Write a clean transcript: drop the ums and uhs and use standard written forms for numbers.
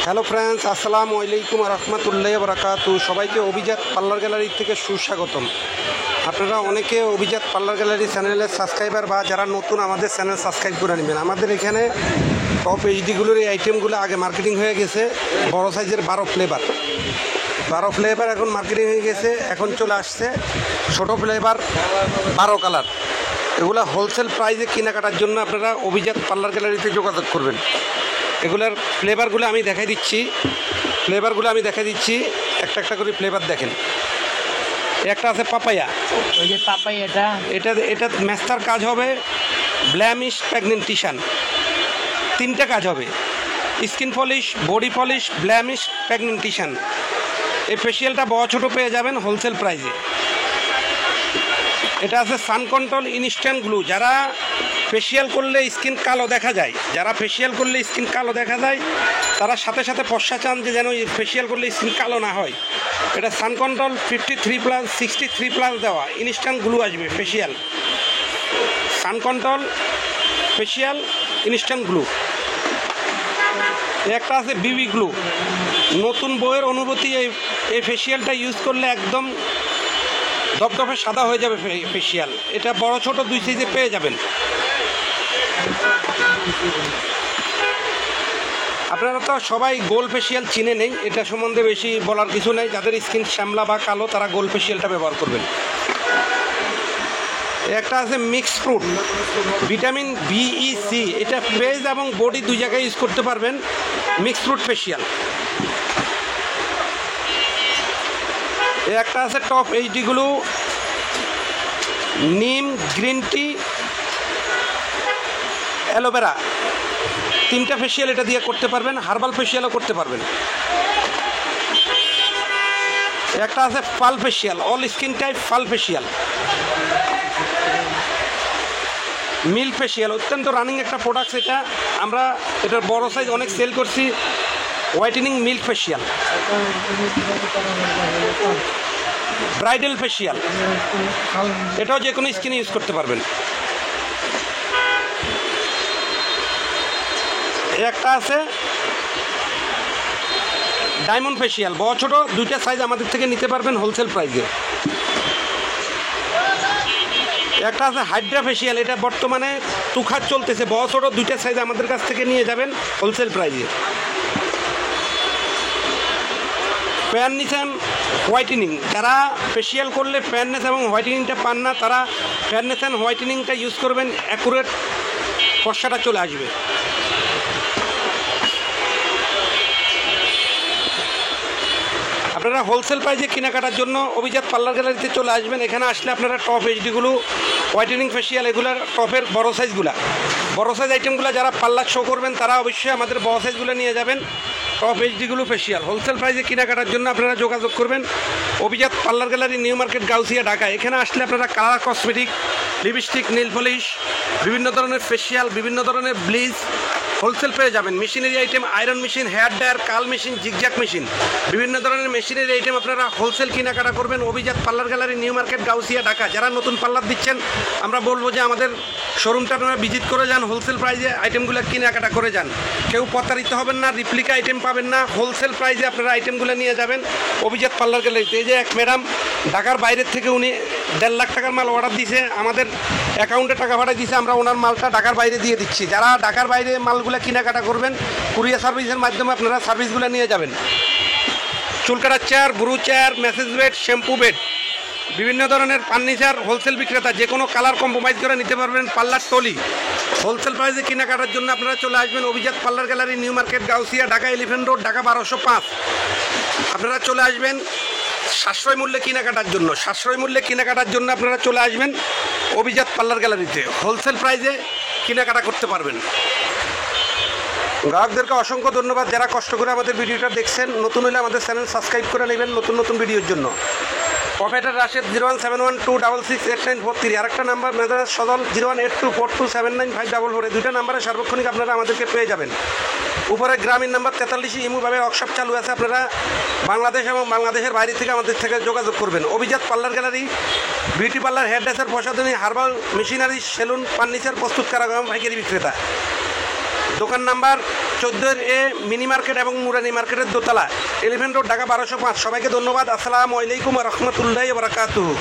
Hello friends, আসসালামু আলাইকুম রহমতুল্লাহ বরকাতু। সবাইকে অভিজাত পার্লার গ্যালারি থেকে সুস্বাগতম। আপনারা অনেকে অভিজাত পার্লার গ্যালারি চ্যানেলের সাবস্ক্রাইবার বা যারা নতুন আমাদের চ্যানেল সাবস্ক্রাইব করে নেবেন। আমাদের এখানে টপ এইচডিগুলোর এই আইটেমগুলো আগে মার্কেটিং হয়ে গেছে। বড় সাইজের 12 ফ্লেভার এখন মার্কেটিং হয়ে গেছে। এখন চলে আসছে ছোটো ফ্লেভার 12 কালার। এগুলো হোলসেল প্রাইসে কেনাকাটার জন্য আপনারা অভিজাত পার্লার গ্যালারিতে যোগাযোগ করবেন। এগুলার ফ্লেভারগুলো আমি দেখাই দিচ্ছি। একটা একটা করে ফ্লেভার দেখেন। একটা আছে পাপায়া, ওই যে পাপাইয়াটা এটা ম্যাস্টার কাজ হবে, ব্ল্যামিশ প্রেগনেন্টেশন 3টে কাজ হবে, স্কিন পলিশ, বডি পলিশ, ব্ল্যামিশ প্রেগনেন্টেশন। এই ফেসিয়ালটা বড় ছোটো পেয়ে যাবেন হোলসেল প্রাইসে। এটা আছে সান কন্ট্রোল ইনস্ট্যান্ট গ্লু। যারা ফেসিয়াল করলে স্কিন কালো দেখা যায়, তারা সাথে সাথে পশ্চা চান যে যেন ফেসিয়াল করলে স্কিন কালো না হয়। এটা সান কন্ট্রোল 53+, 63+ দেওয়া ইনস্ট্যান্ট গ্লু আসবে ফেসিয়াল। সান কন্ট্রোল ফেসিয়াল ইনস্ট্যান্ট গ্লু। একটা আছে বিবি গ্লু। নতুন বইয়ের অনুভূতি। এই ফেসিয়ালটা ইউজ করলে একদম ধপধপে সাদা হয়ে যাবে ফেসিয়াল। এটা বড় ছোট 2 সাইজে পেয়ে যাবেন। আপনারা তো সবাই গোল ফেসিয়াল চিনে নেই, এটা সম্বন্ধে বেশি বলার কিছু নেই। যাদের স্কিন শ্যামলা বা কালো তারা গোল ফেসিয়ালটা ব্যবহার করবেন। একটা আছে মিক্স ফ্রুট ভিটামিন BEC। এটা ফেস এবং বডি 2 জায়গায় ইউজ করতে পারবেন। Mix fruit facial. একটা আছে টপ এইচডিগুলো নিম, গ্রিন টি, অ্যালোভেরা। 3টা ফেসিয়াল এটা দিয়ে করতে পারবেন। হার্বাল ফেসিয়ালও করতে পারবেন। একটা আছে ফাল ফেসিয়াল, অল স্কিন টাইপ ফাল ফেসিয়াল। মিল্ক ফেসিয়াল অত্যন্ত রানিং একটা প্রোডাক্ট। এটা আমরা এটার বড় সাইজ অনেক সেল করছি। Whitening milk facial. Bridal facial, এটাও যে কোনো স্কিনে ইউজ করতে পারবেন। একটা আছে ডায়মন্ড ফেসিয়াল, বড় ছোটো 2টা সাইজ আমাদের থেকে নিতে পারবেন হোলসেল প্রাইসে। একটা আছে হাইড্রা ফেসিয়াল। এটা বর্তমানে তুখার চলতেছে, বড় ছোটো 2টা সাইজ আমাদের কাছ থেকে নিয়ে যাবেন হোলসেল প্রাইসে। Fairness and whitening. যারা ফেসিয়াল করলে ফেয়ারনেস এবং হোয়াইটেনিংটা পান না, তারা ফেয়ারনেস অ্যান্ড হোয়াইটেনিংটা ইউজ করবেন। অ্যাকুরেট ফর্সাটা চলে আসবে। আপনারা হোলসেল প্রাইসে কেনাকাটার জন্য অভিজাত পার্লার গ্যালারিতে চলে আসবেন। এখানে আসলে আপনারা টপ এইচডিগুলো, হোয়াইটেনিং ফেসিয়াল, এগুলার টপের বড় সাইজ আইটেমগুলো যারা পার্লার শো করবেন তারা অবশ্যই আমাদের বড় সাইজগুলো নিয়ে যাবেন। টপ এইচডিগুলো ফেসিয়াল হোলসেল প্রাইসে কেনাকাটার জন্য আপনারা যোগাযোগ করবেন Abhijat parlour gallery, New Market, Gausia, Dhaka. এখানে আসলে আপনারা colour cosmetic, lipstick, nail polish, বিভিন্ন ধরনের ফেসিয়াল, বিভিন্ন ধরনের ব্লিচ হোলসেল পেয়ে যাবেন। Machinery item, iron machine, hair dryer, curl machine, zigzag machine, বিভিন্ন ধরনের মেশিনারি আইটেম আপনারা হোলসেল কেনাকাটা করবেন Abhijat parlour gallery, New Market, Gausia, Dhaka. যারা নতুন পার্লার দিচ্ছেন আমরা বলবো যে আমাদের শোরুমটা আপনারা ভিজিট করে যান, হোলসেল প্রাইসে আইটেমগুলো কেনাকাটা করে যান। কেউ প্রতারিত হবেন না, রিপ্লিকা আইটেম পাবেন না। হোলসেল প্রাইসে আপনারা আইটেমগুলো নিয়ে যাবেন অভিজাত পার্লার গ্যালারিতে। এই যে এক ম্যাডাম ঢাকার বাইরের থেকে উনি 1.5 লাখ টাকার মাল অর্ডার দিয়েছে, আমাদের অ্যাকাউন্টে টাকা পাঠিয়ে দিয়েছে। আমরা ওনার মালটা ঢাকার বাইরে দিয়ে দিচ্ছি। যারা ঢাকার বাইরে মালগুলো কেনাকাটা করবেন কুরিয়ার সার্ভিসের মাধ্যমে আপনারা সার্ভিসগুলো নিয়ে যাবেন। চুল কাটার chair, brow chair, massage bed, shampoo bed, বিভিন্ন ধরনের ফার্নিচার হোলসেল বিক্রেতা, যে কোনো কালার কম্প্রোমাইজ করে নিতে পারবেন। পার্লার টলি হোলসেল প্রাইসে কেনাকাটার জন্য আপনারা চলে আসবেন অভিজাত parlour gallery, New Market, Gausia, Dhaka, elephant road, Dhaka 1205। আপনারা চলে আসবেন সাশ্রয় মূল্যে কেনাকাটার জন্য আপনারা চলে আসবেন অভিজাত পার্লার গ্যালারিতে। হোলসেল প্রাইসে কেনাকাটা করতে পারবেন। গ্রাহকদেরকে অসংখ্য ধন্যবাদ যারা কষ্ট করে আমাদের ভিডিওটা দেখছেন। নতুন হলে আমাদের চ্যানেল সাবস্ক্রাইব করে নেবেন নতুন ভিডিওর জন্য। প্রোপাইটার রাশেদ 01712668943। আরেকটা নাম্বার মেজাজ সদল 01824279544। 2টা নাম্বারে সার্বক্ষণিক আপনারা আমাদেরকে পেয়ে যাবেন। উপরে গ্রামীণ নাম্বার 43 ইমুভাবে ওয়ার্কশপ চালু আছে। আপনারা বাংলাদেশ এবং বাংলাদেশের বাইরে থেকে আমাদের থেকে যোগাযোগ করবেন। Abhijat parlour gallery beauty parlour, hair dresser, প্রসাধনী, হার্বাল, মেশিনারি, সেলুন, ফার্নিচার প্রস্তুতকারক এবং পাইকারি বিক্রেতা। দোকান নাম্বার 14 মিনি মার্কেট এবং নুরানি মার্কেটের দোতলা, এলিফ্যান্ট রোড, ঢাকা 1205। সবাইকে ধন্যবাদ। আসসালামু আলাইকুম ওয়া রাহমাতুল্লাহি ওয়া বারাকাতুহু।